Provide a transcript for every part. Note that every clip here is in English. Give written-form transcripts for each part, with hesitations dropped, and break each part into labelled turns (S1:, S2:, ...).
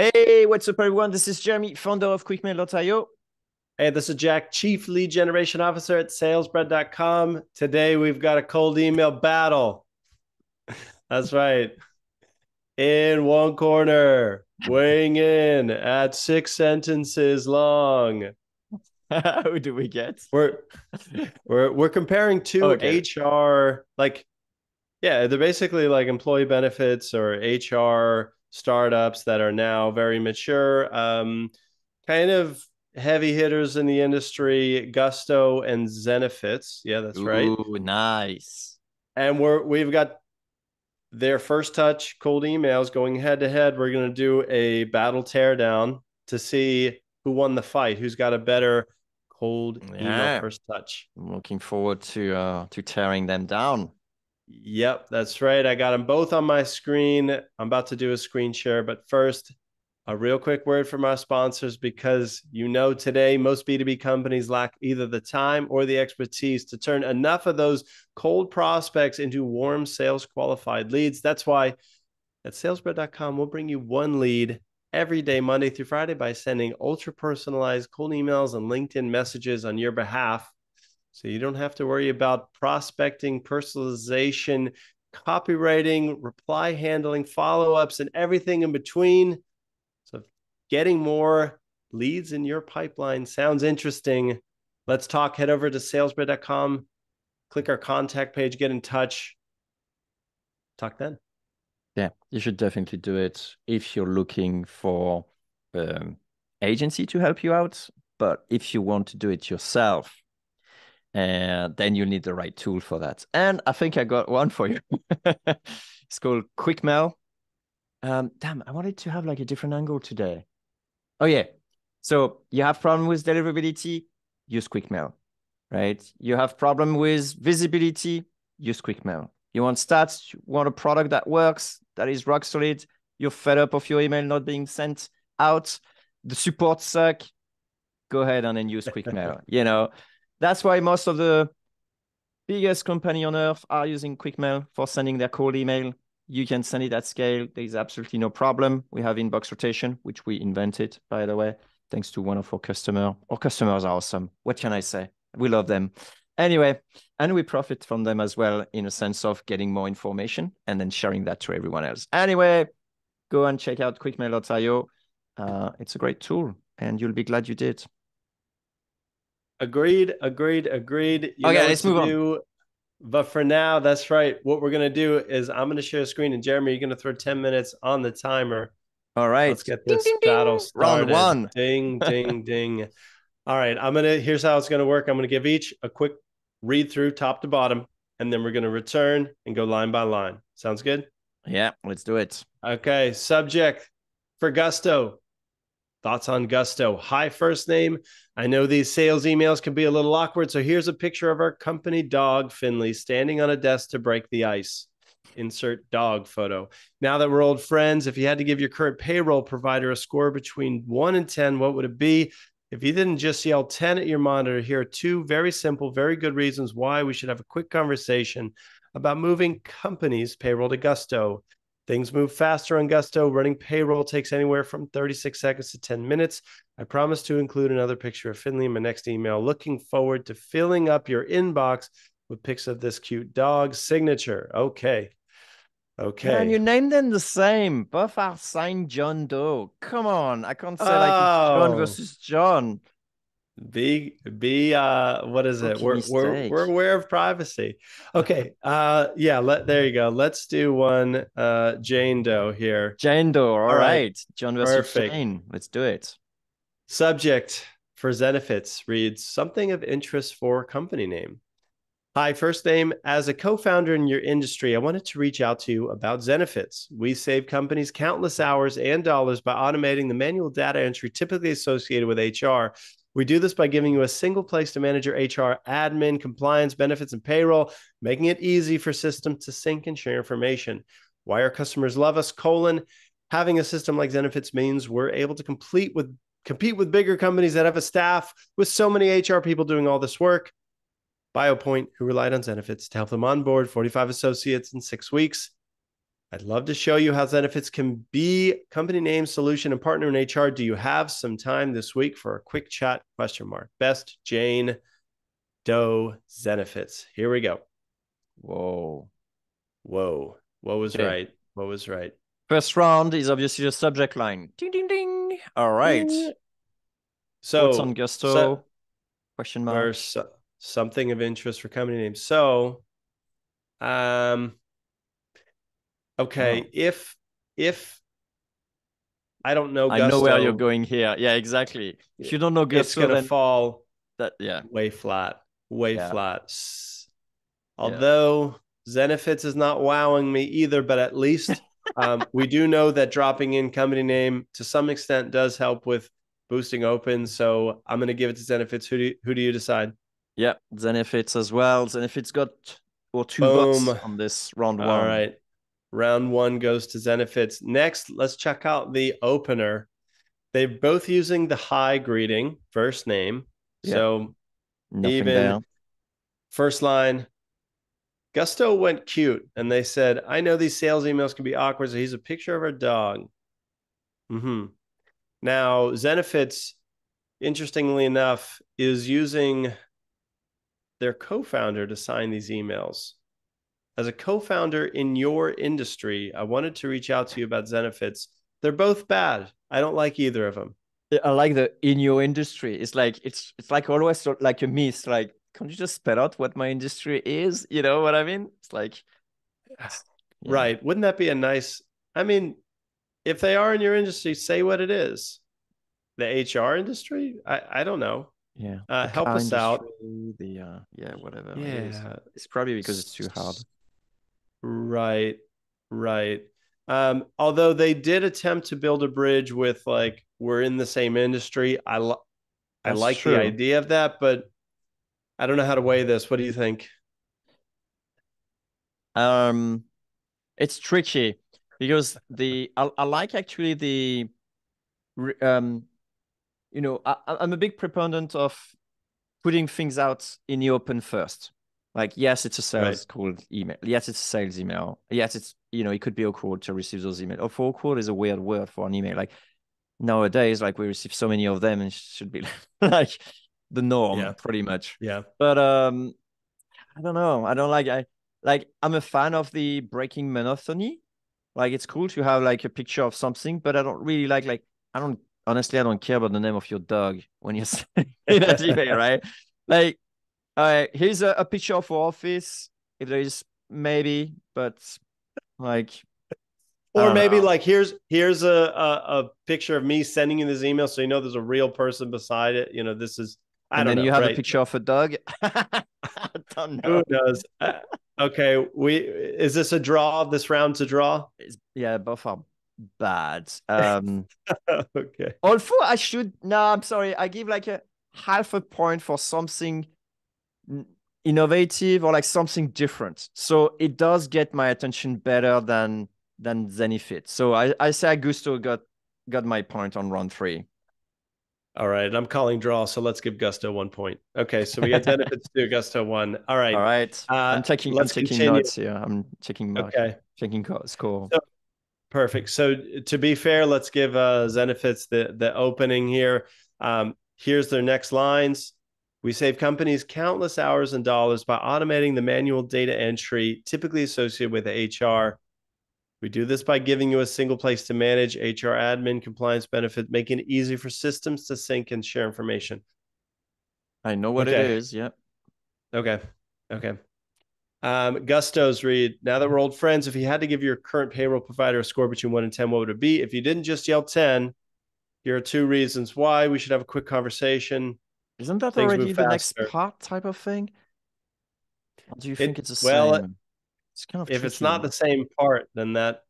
S1: Hey, what's up, everyone? This is Jeremy, founder of QuickMail.io.
S2: Hey, this is Jack, Chief Lead Generation Officer at salesbread.com. Today we've got a cold email battle. That's right. In one corner, weighing in at 6 sentences long.
S1: Who do we get?
S2: We're we're comparing two
S1: Okay.
S2: HR they're basically like employee benefits or HR startups that are now very mature. Kind of heavy hitters in the industry, Gusto and Zenefits. Yeah, that's right.
S1: Ooh, nice.
S2: And we've got their first touch cold emails going head to head. We're going to do a battle teardown to see who won the fight, who's got a better cold email
S1: Yeah,
S2: first touch.
S1: I'm looking forward to tearing them down.
S2: Yep, that's right. I got them both on my screen. I'm about to do a screen share, but first, a real quick word from our sponsors because today most B2B companies lack either the time or the expertise to turn enough of those cold prospects into warm sales qualified leads. That's why at salesbread.com, we'll bring you one lead every day, Monday through Friday, by sending ultra personalized cold emails and LinkedIn messages on your behalf. So you don't have to worry about prospecting, personalization, copywriting, reply handling, follow ups, and everything in between. So getting more leads in your pipeline sounds interesting. Let's talk. Head over to salesbread.com, click our contact page, get in touch. Talk then.
S1: Yeah, you should definitely do it if you're looking for agency to help you out. But if you want to do it yourself, and then you need the right tool for that. And I think I got one for you. It's called QuickMail. Damn, I wanted to have like a different angle today. Oh yeah. So you have problem with deliverability, use QuickMail, right? You have problem with visibility, use QuickMail. You want stats, you want a product that works, that is rock solid. You're fed up of your email not being sent out. The support suck. Go ahead and then use QuickMail. That's why most of the biggest company on earth are using QuickMail for sending their cold email. You can send it at scale. There is absolutely no problem. We have inbox rotation, which we invented, by the way, thanks to one of our customers. Our customers are awesome. What can I say? We love them. Anyway, and we profit from them as well in a sense of getting more information and then sharing that to everyone else. Anyway, go and check out quickmail.io. It's a great tool and you'll be glad you did.
S2: Agreed, agreed, agreed. You
S1: Okay,
S2: know what
S1: let's
S2: to
S1: move on.
S2: do. But for now, that's right. What we're going to do is I'm going to share a screen, and Jeremy, you're going to throw 10 minutes on the timer.
S1: All right.
S2: Let's get
S1: Ding,
S2: this
S1: ding,
S2: battle
S1: ding. Round
S2: started.
S1: one.
S2: Ding, ding, ding. All right. Here's how it's going to work. I'm going to give each a quick read through top to bottom, and then we're going to return and go line by line. Sounds good?
S1: Yeah, let's do it.
S2: Okay. Subject for Gusto. Thoughts on Gusto? Hi, first name. I know these sales emails can be a little awkward, so here's a picture of our company dog, Finley, standing on a desk to break the ice. Insert dog photo. Now that we're old friends, if you had to give your current payroll provider a score between 1 and 10, what would it be? If you didn't just yell 10 at your monitor, here are two very simple, very good reasons why we should have a quick conversation about moving companies' payroll to Gusto. Things move faster on Gusto. Running payroll takes anywhere from 36 seconds to 10 minutes. I promise to include another picture of Finley in my next email. Looking forward to filling up your inbox with pics of this cute dog. Signature. Okay.
S1: Man,
S2: Okay.
S1: you named them the same. Both are signed John Doe. Come on. I can't say like it's John
S2: Oh,
S1: versus John.
S2: what is it?
S1: Rookie
S2: We're
S1: mistake.
S2: aware of privacy. Okay. There you go. Let's do one Jane Doe here.
S1: Jane Doe. All
S2: All right.
S1: right. John versus
S2: Perfect.
S1: Jane. Let's do it.
S2: Subject for Zenefits reads something of interest for company name. Hi, first name. As a co founder in your industry, I wanted to reach out to you about Zenefits. We save companies countless hours and dollars by automating the manual data entry typically associated with HR. We do this by giving you a single place to manage your HR admin, compliance, benefits, and payroll, making it easy for systems to sync and share information. Why our customers love us, having a system like Zenefits means we're able to compete with bigger companies that have a staff with so many HR people doing all this work. BioPoint, who relied on Zenefits to help them onboard 45 associates in 6 weeks. I'd love to show you how Zenefits can be company name, solution, and partner in HR. Do you have some time this week for a quick chat? Question mark. Best Jane Doe Zenefits. Here we go.
S1: Whoa.
S2: Whoa. What was
S1: Okay.
S2: right? What was right?
S1: First round is obviously the subject line. Ding, ding, ding. All right.
S2: Ding.
S1: Thoughts on
S2: So
S1: Gusto? Question mark.
S2: there's something of interest for company names. So, um,
S1: Oh,
S2: okay, if I don't know
S1: I know where you're
S2: Gusto,
S1: going here. Yeah, exactly. If you don't know
S2: it's
S1: Gusto,
S2: gonna
S1: then
S2: fall
S1: that, yeah,
S2: way flat, way
S1: yeah,
S2: flat.
S1: yeah.
S2: Although Zenefits is not wowing me either, but at least we do know that dropping in company name to some extent does help with boosting open. So I'm going to give it to Zenefits. Who do you decide?
S1: Yeah, Zenefits as well. Zenefits got or two
S2: Boom.
S1: votes on this round
S2: All
S1: one.
S2: right. Round one goes to Zenefits. Next, let's check out the opener. They're both using the hi greeting, first name.
S1: Yeah,
S2: So
S1: nothing
S2: even
S1: there.
S2: first line, Gusto went cute and they said, I know these sales emails can be awkward. So he's a picture of our dog. Mm-hmm. Now, Zenefits, interestingly enough, is using their co founder to sign these emails. As a co founder in your industry, I wanted to reach out to you about Zenefits. They're both bad. I don't like either of them.
S1: I like the in your industry. It's like always like a myth. Like, can't you just spell out what my industry is? You know what I mean? It's like, yeah,
S2: Right. Wouldn't that be a nice? I mean, if they are in your industry, say what it is. The HR industry? I don't know.
S1: yeah. The
S2: Help
S1: car
S2: us out.
S1: industry, the yeah, whatever it is.
S2: Yeah.
S1: It's probably because it's too hard.
S2: Right. Right. Although they did attempt to build a bridge with like we're in the same industry. I
S1: That's
S2: like the
S1: true.
S2: idea of that, but I don't know how to weigh this. What do you think?
S1: Um, it's tricky because I like actually the I'm a big proponent of putting things out in the open first. Like, yes, it's a
S2: Right.
S1: sales called email. Yes, it's a sales email. Yes, it's it could be awkward to receive those emails. Or for awkward is a weird word for an email. Like nowadays, like we receive so many of them and it should be like the
S2: Yeah.
S1: norm pretty much.
S2: Yeah.
S1: But I don't know. I don't like I'm a fan of the breaking monotony. Like it's cool to have like a picture of something, but I don't really like I don't honestly I don't care about the name of your dog when you're sending that email, right? Like, all right, here's a picture of our office. If there is maybe, but like I
S2: Or
S1: don't
S2: maybe
S1: know.
S2: like here's a picture of me sending you this email so you know there's a real person beside it. You know, this is I
S1: And
S2: don't
S1: then
S2: know,
S1: you have a
S2: right?
S1: picture of a dog. I don't know.
S2: Who knows? Okay, we is this a draw? This round's a draw?
S1: Yeah, both are bad.
S2: Okay.
S1: Although I should no, I'm sorry. I give like a half a point for something innovative or like something different. So it does get my attention better than Zenefit. So I say Augusto got my point on round three.
S2: All right, I'm calling draw, so let's give Gusto 1 point. Okay, so we got Zenefits 2, Gusto 1. All
S1: All
S2: right,
S1: right. I'm
S2: let's
S1: taking
S2: continue.
S1: notes here. I'm checking mark
S2: Okay,
S1: checking score.
S2: so perfect. So to be fair, let's give Zenefits the opening here. Here's their next lines. We save companies countless hours and dollars by automating the manual data entry typically associated with HR. We do this by giving you a single place to manage HR admin compliance benefit, making it easy for systems to sync and share information.
S1: I know what it
S2: Okay.
S1: is. Yeah.
S2: Okay. Okay. Gusto's read. Now that we're old friends, if you had to give your current payroll provider a score between 1 and 10, what would it be? If you didn't just yell 10, here are two reasons why. We should have a quick conversation.
S1: Isn't that
S2: Things move
S1: already the next
S2: faster.
S1: part type of thing? Or do you think
S2: It
S1: it's the
S2: well,
S1: same? It's kind of
S2: if it's not
S1: tricky.
S2: the same part, then that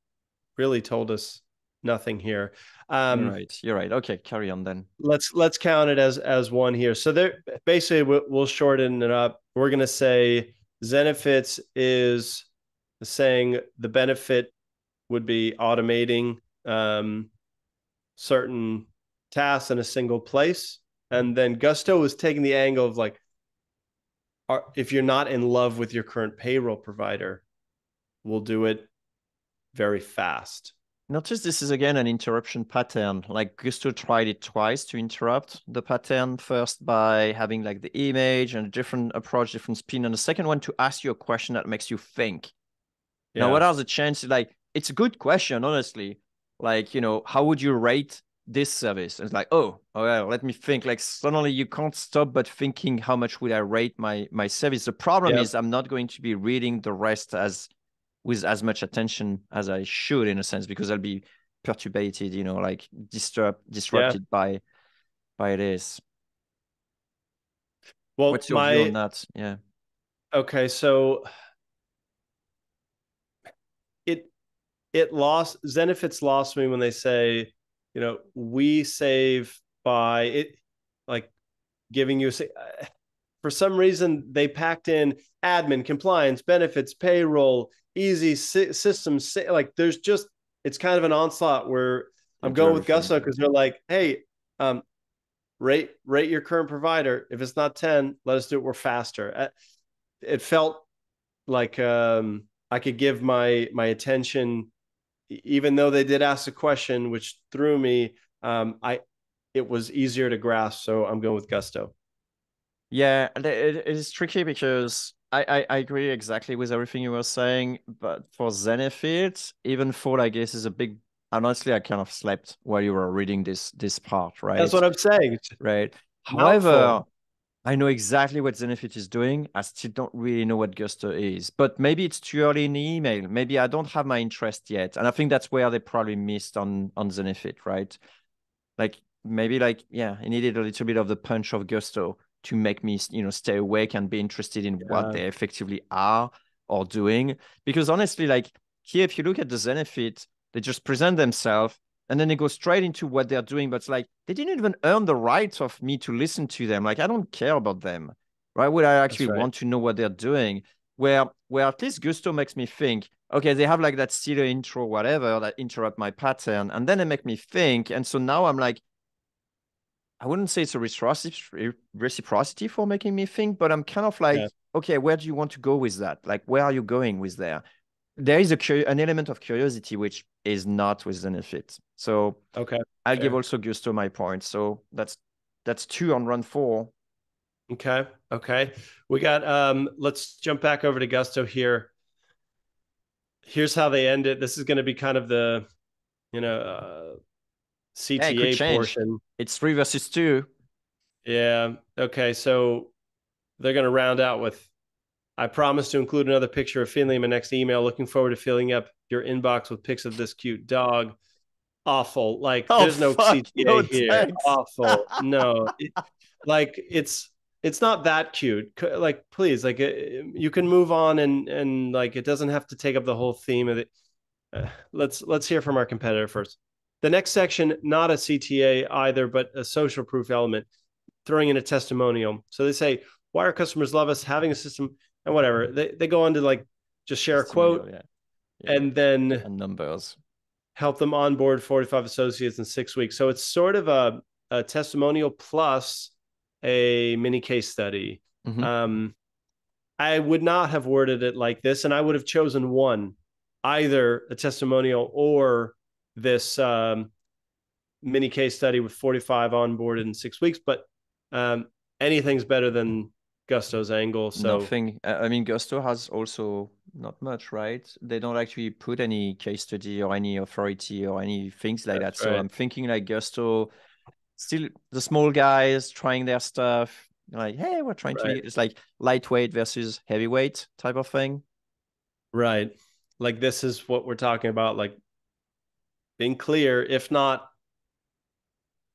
S2: really told us nothing here.
S1: You're
S2: Um,
S1: right. You're right. Okay, carry on then.
S2: let's count it as one here. So there, basically, we'll shorten it up. We're going to say Zenefits is saying the benefit would be automating certain tasks in a single place, and then Gusto is taking the angle of like, if you're not in love with your current payroll provider, we'll do it very fast.
S1: Notice this is again an interruption pattern. Like Gusto tried it twice to interrupt the pattern. First by having like the image and a different approach, different spin, and the second one to ask you a question that makes you think. Now, what
S2: Yeah.
S1: are the chances? Like, it's a good question, honestly. Like, how would you rate this service? And it's like, oh well, let me think. Like, suddenly you can't stop but thinking, how much would I rate my service? The problem
S2: Yep.
S1: is I'm not going to be reading the rest as with as much attention as I should, in a sense, because I'll be perturbated, like
S2: Yeah.
S1: disrupted by this.
S2: Well,
S1: What's your view on that? Yeah.
S2: okay, so it it lost Zenefits lost me when they say, we save by it, like giving you for some reason they packed in admin, compliance, benefits, payroll, easy systems. Like there's just it's kind of an onslaught where
S1: They
S2: I'm
S1: do
S2: going with
S1: everything.
S2: Gusto because they're like, hey, rate your current provider. If it's not 10, let us do it. We're faster. It felt like I could give my attention, even though they did ask a question, which threw me. I It was easier to grasp, so I'm going with Gusto.
S1: Yeah, it is tricky because I agree exactly with everything you were saying, but for Zenefit, even though I guess is a big, and honestly, I kind of slept while you were reading this part,
S2: That's
S1: right?
S2: what I'm saying. It's
S1: Right.
S2: a mouthful.
S1: However, I know exactly what Zenefit is doing. I still don't really know what Gusto is, but maybe it's too early in the email. Maybe I don't have my interest yet, and I think that's where they probably missed on Zenefit, right? Like maybe like yeah, it needed a little bit of the punch of gusto to make me stay awake and be interested in what
S2: Yeah,
S1: they effectively are or doing. Because honestly, like here, if you look at the Zenefit, they just present themselves and then they go straight into what they're doing. But it's like they didn't even earn the right of me to listen to them. Like I don't care about them. Why would I actually
S2: that's right.
S1: want to know what they're doing? Where at least Gusto makes me think, okay, they have like that silly intro, whatever, that interrupt my pattern, and then they make me think. And so now I'm like, I wouldn't say it's a reciprocity for making me think, but I'm kind of like,
S2: Yeah.
S1: okay, where do you want to go with that? Like, where are you going with there? There is an element of curiosity which is not with Zenefit. So
S2: Okay.
S1: I'll give
S2: Fair.
S1: also Gusto my point. So that's two on run four.
S2: Okay. Okay. We got let's jump back over to Gusto here. Here's how they end it. This is going to be kind of the, you know,
S1: Yeah, it could
S2: CTA
S1: change.
S2: portion.
S1: It's three versus two.
S2: Yeah. Okay. So they're going to round out with, I promise to include another picture of Finley in my next email. Looking forward to filling up your inbox with pics of this cute dog. Awful. Like
S1: Oh
S2: there's no
S1: fuck, no
S2: CTA here.
S1: thanks.
S2: Awful. No. Like it's not that cute. Like please, like you can move on and like it doesn't have to take up the whole theme of it. Let's hear from our competitor first. The next section, not a CTA either, but a social proof element, throwing in a testimonial. So they say, why our customers love us, having a system, and whatever. They go on to like just share a
S1: Testimonial,
S2: quote
S1: yeah. Yeah.
S2: and then
S1: And numbers.
S2: help them onboard 45 associates in 6 weeks. So it's sort of a testimonial plus a mini case study.
S1: Hmm.
S2: Um, I would not have worded it like this, and I would have chosen one, either a testimonial or this mini case study with 45 onboarded in 6 weeks. But um, anything's better than Gusto's angle. So
S1: Nothing. I mean, Gusto has also not much, right? They don't actually put any case study or any authority or any things like that.
S2: that's
S1: So
S2: right.
S1: I'm thinking like Gusto, still the small guys trying their stuff. Like, hey, we're trying to be
S2: Right.
S1: it's like lightweight versus heavyweight type of thing.
S2: Right. Like this is what we're talking about, like being clear, if not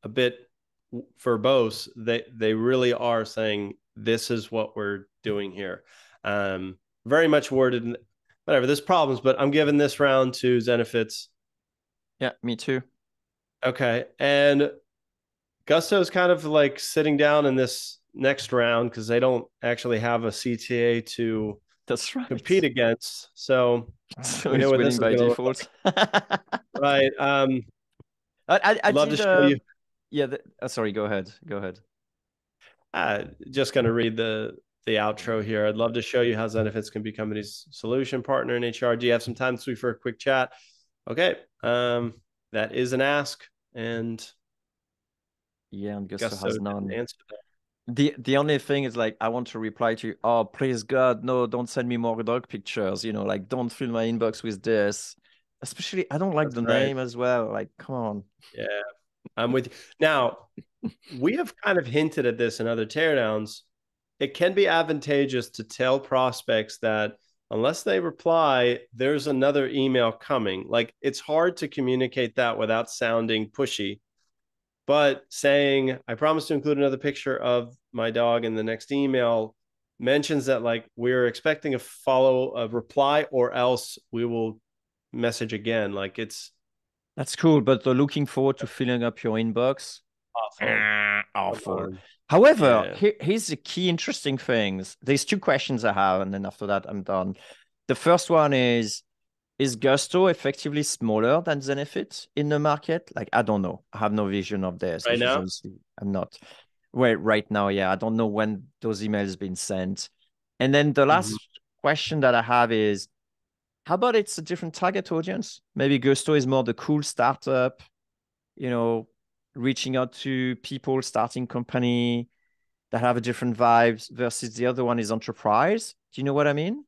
S2: a bit verbose, they really are saying this is what we're doing here. Very much worded. Whatever. There's problems, but I'm giving this round to Zenefits.
S1: Yeah, me too.
S2: Okay, and Gusto's kind of like sitting down in this next round because they don't actually have a CTA to
S1: That's
S2: compete
S1: right.
S2: against. So
S1: So
S2: we know
S1: it's
S2: what this
S1: winning
S2: is
S1: by
S2: going to look
S1: default.
S2: like. Right.
S1: I
S2: I'd love to
S1: did
S2: show you.
S1: yeah, sorry, go ahead. Go ahead.
S2: Just going to read the the outro here. I'd love to show you how Zenefits can be company's solution partner in HR. Do you have some time this week for a quick chat? Okay. That is an ask, and
S1: Yeah, and Gusto
S2: Gusto
S1: has
S2: didn't
S1: none.
S2: answer that.
S1: The only thing is like I want to reply to you, oh please God, no, don't send me more dog pictures, like don't fill my inbox with this. Especially I don't like
S2: That's
S1: the
S2: right.
S1: name as well. Like, come on.
S2: Yeah, I'm with you. Now, we have kind of hinted at this in other teardowns. It can be advantageous to tell prospects that unless they reply, there's another email coming. Like it's hard to communicate that without sounding pushy, but saying, I promise to include another picture of my dog in the next email mentions that like we're expecting a reply or else we will message again. Like it's
S1: That's cool, but looking forward to filling up your inbox.
S2: awful. Come
S1: Awful.
S2: on.
S1: However,
S2: Yeah.
S1: here's the key interesting things. There's two questions I have, and then after that, I'm done. The first one is Gusto effectively smaller than Zenefit in the market? Like, I don't know. I have no vision of this
S2: Right
S1: because
S2: now?
S1: obviously I'm not. Well, right now, yeah, I don't know when those emails been sent. And then the
S2: Mhm.
S1: last question that I have is, how about it's a different target audience? Maybe Gusto is more the cool startup, you know, reaching out to people starting company that have a different vibes versus the other one is enterprise. Do you know what I mean?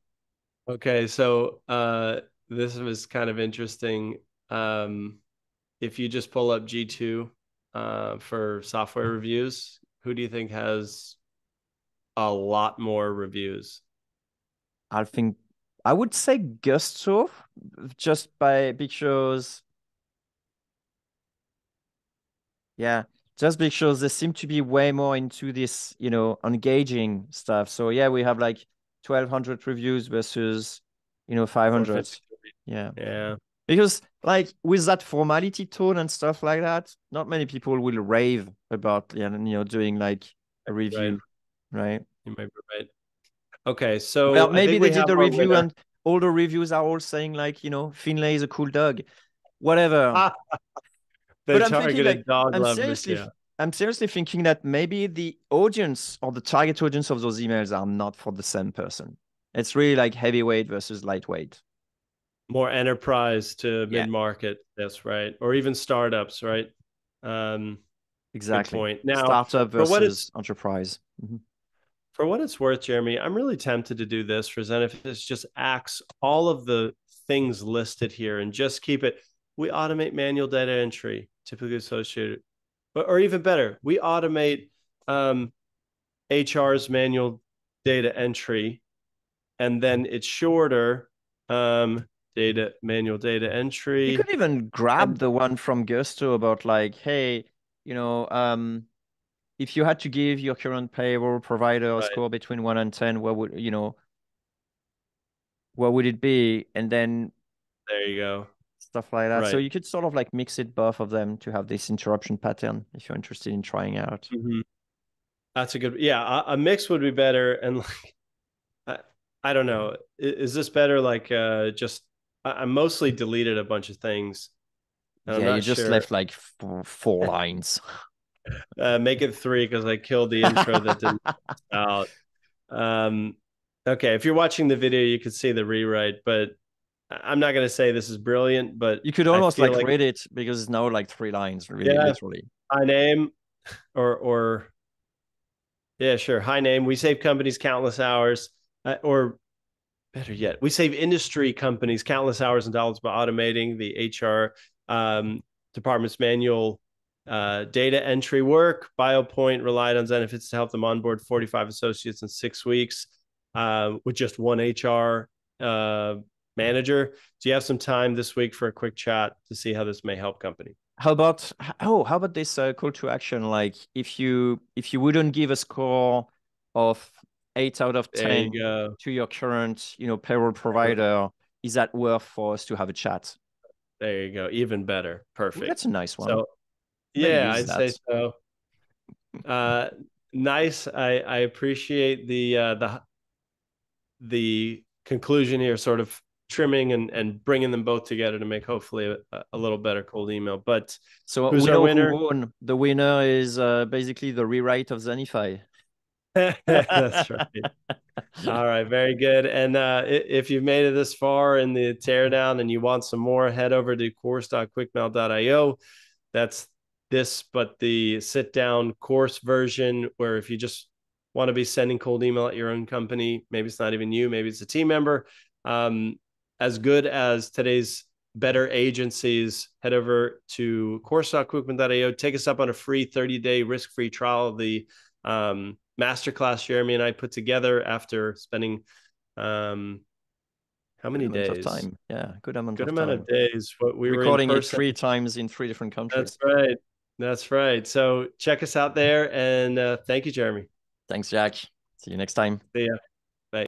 S2: Okay, so this was kind of interesting. Um, if you just pull up G2 for software reviews, who do you think has a lot more reviews?
S1: I think I would say Gusto just by because yeah, just because they seem to be way more into this, engaging stuff. So yeah, we have like 1,200 reviews versus, 500.
S2: 453.
S1: Yeah.
S2: Yeah,
S1: Because like with that formality tone and stuff like that, not many people will rave about, doing like a
S2: right.
S1: review, right?
S2: You might be right. Okay,
S1: Well,
S2: so I
S1: maybe
S2: think
S1: they
S2: we
S1: did
S2: have
S1: the
S2: our
S1: review
S2: winner.
S1: and all the reviews are all saying like, Finlay is a cool dog, whatever.
S2: Ah, the
S1: But I'm thinking like
S2: targeted dog
S1: I'm
S2: lovers.
S1: seriously
S2: Yeah,
S1: I'm seriously thinking that maybe the audience or the target audience of those emails are not for the same person. It's really like heavyweight versus lightweight.
S2: more enterprise to
S1: Yeah,
S2: mid market. That's right, or even startups. Right. Um, Good
S1: exactly.
S2: point. Now,
S1: Startup
S2: for what it's
S1: versus enterprise. Mhm.
S2: for what it's worth, Jeremy, I'm really tempted to do this for Zenefits. Just axe all of the things listed here and just keep it. We automate manual data entry, typically associated, or even better, we automate HR's manual data entry, and then it's shorter. Data manual data
S1: You
S2: entry,
S1: could even grab
S2: and
S1: the one from Gusto about like, hey, you know, um, if you had to give your current payroll provider a
S2: right
S1: score between 1 and 10, what would it be? And then
S2: there you go.
S1: stuff like that. So
S2: Right.
S1: you could sort of like mix it both of them to have this interruption pattern if you're interested in trying out.
S2: Mhm. That's a good. Yeah, a mix would be better, and I, I don't know. Is this better? Like, just I mostly deleted a bunch of things, and I'm
S1: Yeah, you
S2: not
S1: just
S2: sure.
S1: left like four lines.
S2: Make it three because I killed the intro that didn't out. Um, okay, if you're watching the video, you could see the rewrite, but I'm not going to say this is brilliant, but
S1: You could
S2: I
S1: almost
S2: feel
S1: like
S2: like
S1: read it because it's now like 3 lines, really,
S2: yeah,
S1: literally.
S2: high name or yeah, sure, high name. We save companies countless hours, or better yet, we save industry companies countless hours and dollars by automating the HR department's manual data entry work. BioPoint relied on Zenefits to help them onboard 45 associates in 6 weeks with just one HR manager. Do you have some time this week for a quick chat to see how this may help company?
S1: How about this call to action? Like if you wouldn't give a score of 8 out of 10
S2: There you go.
S1: to your current, payroll provider, is that worth for us to have a chat?
S2: There you go. Even better.
S1: Ooh, that's
S2: Perfect.
S1: a nice one.
S2: So
S1: Maybe
S2: yeah,
S1: use
S2: I'd say
S1: that.
S2: so. Uh, nice. I appreciate the conclusion here, sort of trimming and bringing them both together to make hopefully a little better cold email. But
S1: So
S2: who's
S1: we
S2: our
S1: know who
S2: winner?
S1: won. The winner is basically the rewrite of Zenify.
S2: That's right. All right, very good. And if you've made it this far in the teardown and you want some more, head over to course.quickmail.io. That's this, but the sit down course version, where if you just want to be sending cold email at your own company, maybe it's not even you, maybe it's a team member, um, as good as today's better agencies, head over to course.quickmail.io. Take us up on a free 30-day risk-free trial of the masterclass Jeremy and I put together after spending how
S1: Good
S2: many
S1: amount of
S2: days?
S1: time. Yeah, good amount
S2: Good
S1: of
S2: amount of
S1: time.
S2: days. What we were in
S1: Recording it
S2: person.
S1: 3 times in 3 different
S2: That's
S1: countries.
S2: right. That's right. So check us out there, and thank you, Jeremy.
S1: Thanks, Jack. See you next time.
S2: See ya.